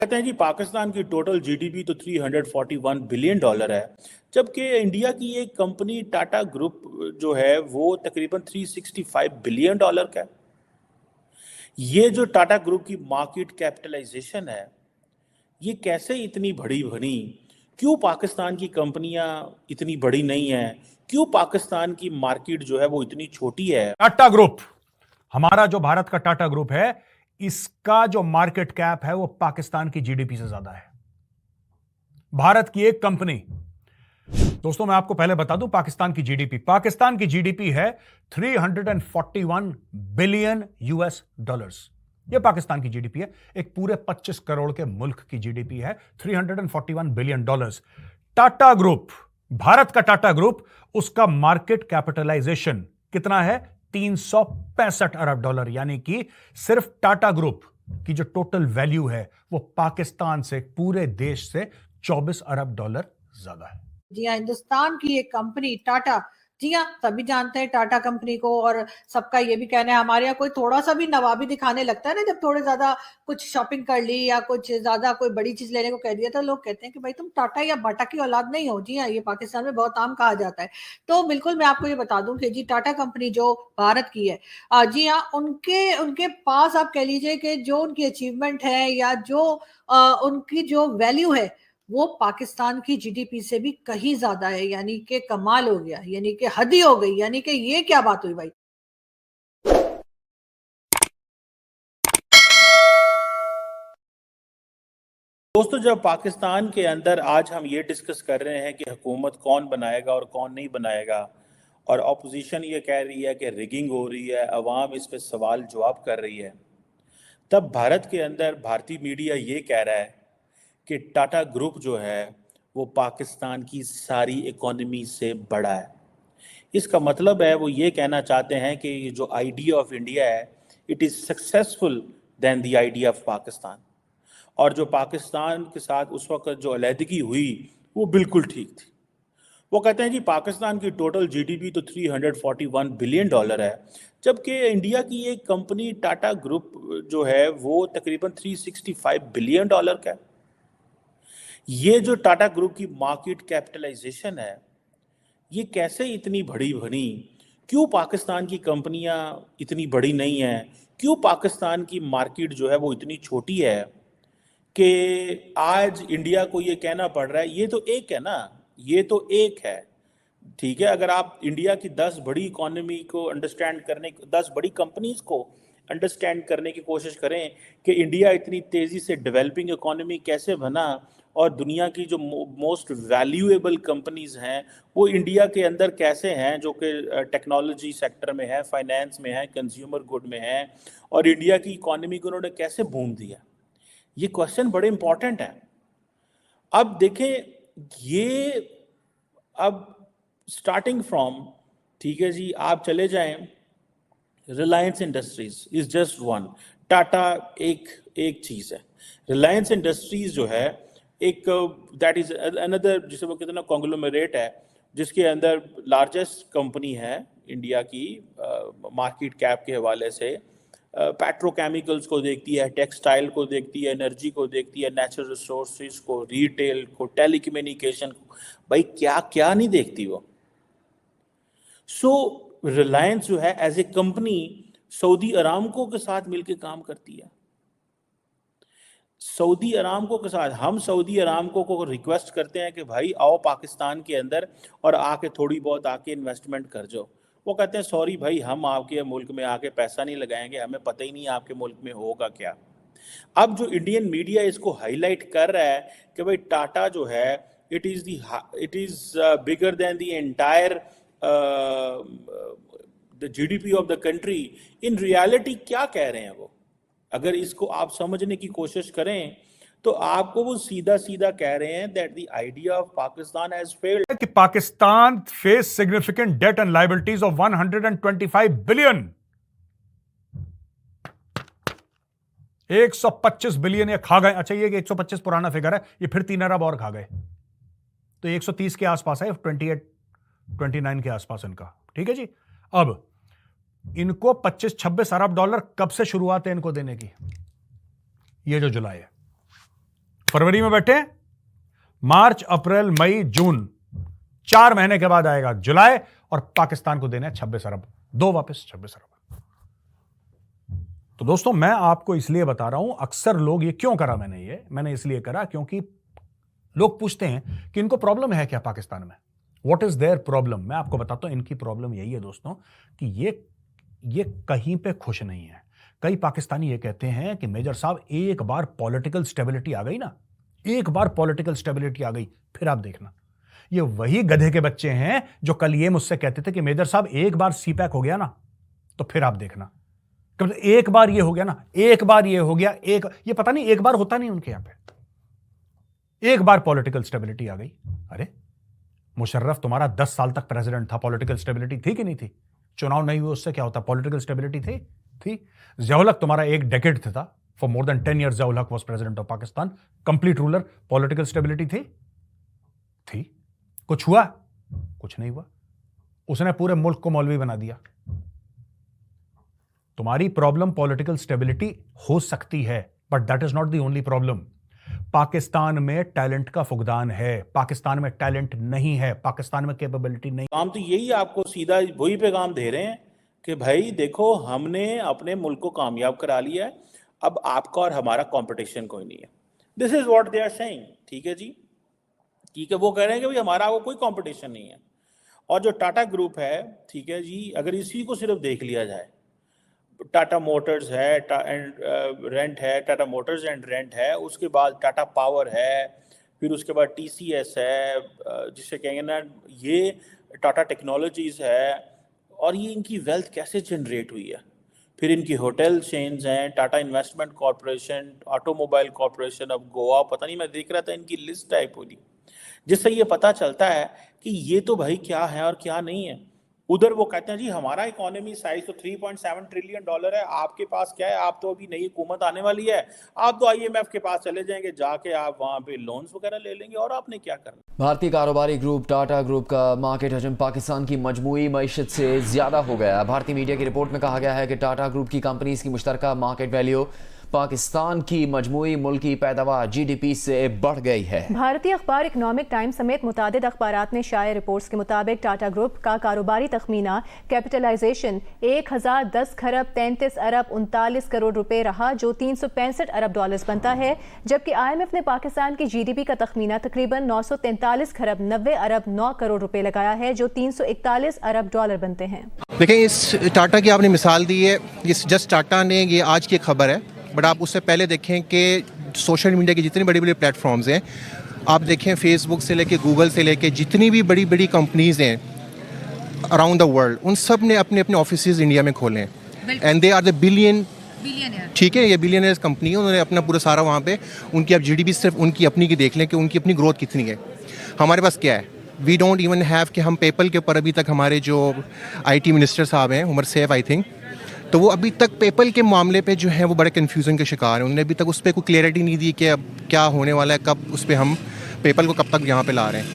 कहते हैं जी पाकिस्तान की टोटल जीडीपी तो $341 बिलियन है, जबकि इंडिया की एक कंपनी टाटा ग्रुप जो है वो तकरीबन $365 बिलियन का है। ये जो टाटा ग्रुप की मार्केट कैपिटलाइजेशन है, ये कैसे इतनी बड़ी बनी? क्यों पाकिस्तान की कंपनियां इतनी बड़ी नहीं है? क्यों पाकिस्तान की मार्केट जो है वो इतनी छोटी है? टाटा ग्रुप, हमारा जो भारत का टाटा ग्रुप है, इसका जो मार्केट कैप है वो पाकिस्तान की जीडीपी से ज्यादा है। भारत की एक कंपनी, दोस्तों मैं आपको पहले बता दूं पाकिस्तान की जीडीपी है 341 बिलियन यूएस डॉलर्स। यह पाकिस्तान की जीडीपी है, एक पूरे 25 करोड़ के मुल्क की जीडीपी है 341 billion dollars. Tata group, Bharat का टाटा ग्रुप, उसका मार्केट कैपिटलाइजेशन कितना है? $365 अरब, यानी कि सिर्फ टाटा ग्रुप की जो टोटल वैल्यू है वो पाकिस्तान से, पूरे देश से $24 अरब ज्यादा है। जी हाँ, हिंदुस्तान की एक कंपनी टाटा, जी हाँ सभी जानते हैं टाटा कंपनी को, और सबका ये भी कहना है, हमारे यहाँ कोई थोड़ा सा भी नवाबी दिखाने लगता है ना, जब थोड़े ज्यादा कुछ शॉपिंग कर ली या कुछ ज्यादा कोई बड़ी चीज लेने को कह दिया, तो लोग कहते हैं कि भाई तुम टाटा या बाटा की औलाद नहीं हो। जी हाँ, ये पाकिस्तान में बहुत आम कहा जाता है। तो बिल्कुल मैं आपको ये बता दूं कि जी टाटा कंपनी जो भारत की है, जी हाँ, उनके उनके पास आप कह लीजिए कि जो उनकी अचीवमेंट है या जो उनकी जो वैल्यू है वो पाकिस्तान की जीडीपी से भी कहीं ज्यादा है। यानी कि कमाल हो गया, यानी कि हद ही हो गई, यानी कि ये क्या बात हुई भाई। दोस्तों, जब पाकिस्तान के अंदर आज हम ये डिस्कस कर रहे हैं कि हुकूमत कौन बनाएगा और कौन नहीं बनाएगा, और अपोजिशन ये कह रही है कि रिगिंग हो रही है, अवाम इस पे सवाल जवाब कर रही है, तब भारत के अंदर भारतीय मीडिया ये कह रहा है कि टाटा ग्रुप जो है वो पाकिस्तान की सारी इकोनॉमी से बड़ा है। इसका मतलब है वो ये कहना चाहते हैं कि ये जो आइडिया ऑफ इंडिया है, it is successful then the idea of Pakistan. और जो पाकिस्तान के साथ उस वक्त जो अलहदगी हुई वो बिल्कुल ठीक थी। वो कहते हैं जी पाकिस्तान की टोटल जीडीपी तो $341 बिलियन है, जबकि इंडिया की एक कंपनी टाटा ग्रुप जो है वो तकरीबन $365 बिलियन का है। ये जो टाटा ग्रुप की मार्केट कैपिटलाइजेशन है, ये कैसे इतनी बड़ी बनी? क्यों पाकिस्तान की कंपनियां इतनी बड़ी नहीं है? क्यों पाकिस्तान की मार्केट जो है वो इतनी छोटी है कि आज इंडिया को ये कहना पड़ रहा है? ये तो एक है ना, ये तो एक है। ठीक है, अगर आप इंडिया की 10 बड़ी इकोनॉमी को अंडरस्टैंड करने, 10 बड़ी कंपनीज को अंडरस्टैंड करने की कोशिश करें कि इंडिया इतनी तेज़ी से डेवलपिंग इकोनॉमी कैसे बना, और दुनिया की जो मोस्ट वैल्यूएबल कंपनीज हैं वो इंडिया के अंदर कैसे हैं, जो कि टेक्नोलॉजी सेक्टर में है, फाइनेंस में है, कंज्यूमर गुड में है, और इंडिया की इकोनॉमी को उन्होंने कैसे बूम दिया, ये क्वेश्चन बड़े इंपॉर्टेंट हैं। अब देखें, ये अब स्टार्टिंग फ्रॉम, ठीक है जी, आप चले जाएं, Reliance industries is just one, Tata एक एक चीज़ है। रिलायंस इंडस्ट्रीज जो है एक, दैट इज अनदर, जिसे वो कहते हैं ना कॉन्ग्लोमरेट है, जिसके अंदर लार्जेस्ट कंपनी है इंडिया की मार्केट कैप के हवाले से। पेट्रोकेमिकल्स को देखती है, टेक्सटाइल को देखती है, एनर्जी को देखती है, नेचुरल रिसोर्सेज को, रिटेल को, टेलीकम्युनिकेशन को, भाई क्या क्या नहीं देखती वो। सो रिलायंस जो है as a company Saudi Aramco के साथ मिलकर काम करती है। सऊदी अरामको के साथ हम सऊदी अरामको को रिक्वेस्ट करते हैं कि भाई आओ पाकिस्तान के अंदर और आके थोड़ी बहुत आके इन्वेस्टमेंट कर जाओ। वो कहते हैं सॉरी भाई, हम आपके मुल्क में आके पैसा नहीं लगाएंगे, हमें पता ही नहीं आपके मुल्क में होगा क्या। अब जो इंडियन मीडिया इसको हाईलाइट कर रहा है कि भाई टाटा जो है it is bigger than the entire the GDP of the country, in reality क्या कह रहे हैं वो? अगर इसको आप समझने की कोशिश करें तो आपको वो सीधा सीधा कह रहे हैं that the idea of Pakistan has failed, कि Pakistan face significant debt and liabilities of 125 billion, 125 billion ये खा गए। अच्छा, ये 125 पुराना फिगर है, ये फिर 3 अरब और खा गए, तो 130 के आसपास है, 29 के आसपास इनका। ठीक है जी। अब इनको 25-26 अरब डॉलर कब से शुरुआत है इनको देने की? ये जो जुलाई है, फरवरी में बैठे, मार्च, अप्रैल, मई, जून, 4 महीने के बाद आएगा जुलाई, और पाकिस्तान को देना है 26 अरब, दो वापस 26 अरब। तो दोस्तों मैं आपको इसलिए बता रहा हूं, अक्सर लोग ये क्यों करा मैंने इसलिए करा क्योंकि लोग पूछते हैं कि इनको प्रॉब्लम है क्या पाकिस्तान में, व्हाट इज देयर प्रॉब्लम। मैं आपको बताता हूं इनकी प्रॉब्लम यही है दोस्तों कि ये कहीं पे खुश नहीं है। कई पाकिस्तानी ये कहते हैं कि मेजर साहब एक बार पॉलिटिकल स्टेबिलिटी आ गई ना, एक बार पॉलिटिकल स्टेबिलिटी आ गई, फिर आप देखना। ये वही गधे के बच्चे हैं जो कल ये मुझसे कहते थे कि मेजर साहब एक बार सीपैक हो गया ना तो फिर आप देखना। एक बार ये हो गया ना, एक बार ये हो गया, ये पता नहीं, एक बार होता नहीं उनके यहां पे, एक बार पॉलिटिकल स्टेबिलिटी आ गई। अरे मुशर्रफ तुम्हारा 10 साल तक प्रेसिडेंट था, पॉलिटिकल स्टेबिलिटी थी कि नहीं थी? चुनाव नहीं हुए उससे क्या होता, पॉलिटिकल स्टेबिलिटी थी। ज़ियाउल हक तुम्हारा एक डेकेड था, for more than 10 years Ziaul Haq was president of Pakistan, complete ruler, political stability थी। कुछ हुआ? कुछ नहीं हुआ। उसने पूरे मुल्क को मौलवी बना दिया। तुम्हारी प्रॉब्लम पॉलिटिकल स्टेबिलिटी हो सकती है, but that is not the only problem. Pakistan में टैलेंट का फुकदान है, पाकिस्तान में टैलेंट नहीं है, पाकिस्तान में कैपेबिलिटी नहीं। काम तो यही आपको सीधा वही पैगाम दे रहे हैं कि भाई देखो हमने अपने मुल्क को कामयाब करा लिया है, अब आपका और हमारा कंपटीशन कोई नहीं है। This is what they are saying. ठीक है जी, ठीक है, वो कह रहे हैं कि भाई हमारा वो कोई कंपटीशन नहीं है। और जो टाटा ग्रुप है, ठीक है जी, अगर इसी को सिर्फ देख लिया जाए, टाटा मोटर्स है रेंट है, टाटा मोटर्स एंड रेंट है, उसके बाद टाटा पावर है, फिर उसके बाद TCS है, जिसे कहेंगे ना ये टाटा टेक्नोलॉजीज़ है, और ये इनकी वेल्थ कैसे जनरेट हुई है। फिर इनकी होटल चेन्स हैं, Tata investment corporation, automobile corporation of Goa, पता नहीं, मैं देख रहा था इनकी लिस्ट टाइप पूरी, जिससे ये पता चलता है कि ये तो भाई क्या है और क्या नहीं है। उधर वो कहते हैं जी हमारा इकोनॉमी साइज तो $3.7 ट्रिलियन है, आपके पास क्या है, आप तो अभी नई हुकूमत आने वाली है, आप तो IMF के पास चले जाएंगे, जाके आप वहाँ पे लोन्स वगैरह ले लेंगे, और आपने क्या करना। भारतीय कारोबारी ग्रुप टाटा ग्रुप का मार्केट हजम पाकिस्तान की मजमूई मईशत से ज़्यादा हो गया। भारतीय मीडिया की रिपोर्ट में कहा गया है कि टाटा ग्रुप की कंपनीज की मुश्तरका मार्केट वैल्यू पाकिस्तान की मजमूई मुल्की पैदावार GDP से बढ़ गई है। भारतीय अखबार इकोनॉमिक टाइम्स समेत मुतादिद अखबारात में शाया रिपोर्ट्स के मुताबिक टाटा ग्रुप का कारोबारी तखमीना कैपिटलाइजेशन 1010 खरब 33 अरब 39 करोड़ रुपए रहा, जो $365 अरब बनता है, जबकि IMF ने पाकिस्तान की GDP का तखमीना तकरीबन 943 खरब 90 अरब 9 करोड़ रुपए लगाया है, जो $341 अरब बनते हैं। देखें, इस टाटा की आपने मिसाल दी है, इस जस्ट टाटा ने, ये आज की खबर है, बट आप उससे पहले देखें कि सोशल मीडिया के जितने बड़े बड़े प्लेटफॉर्म्स हैं, आप देखें फेसबुक से लेके गूगल से लेके जितनी भी बड़ी बड़ी कंपनीज़ हैं अराउंड द वर्ल्ड, उन सब ने अपने अपने ऑफिसेज इंडिया में खोले हैं, and they are the billionaire. ठीक है, ये बिलियनियर्स कंपनी है, उन्होंने अपना पूरा सारा वहाँ पे, उनकी आप GDP सिर्फ उनकी अपनी की देख लें कि उनकी अपनी ग्रोथ कितनी है। हमारे पास क्या है, वी डोंट इवन हैव कि हम पेपल के ऊपर अभी तक हमारे जो IT मिनिस्टर साहब हैं, उमर सैफ आई थिंक, तो वो अभी तक पेपल के मामले पे जो है वो बड़े कन्फ्यूज़न के शिकार हैं। उन्होंने अभी तक उस पर कोई क्लियरिटी नहीं दी कि अब क्या होने वाला है, कब उस पर हम पेपल को कब तक यहाँ पे ला रहे हैं।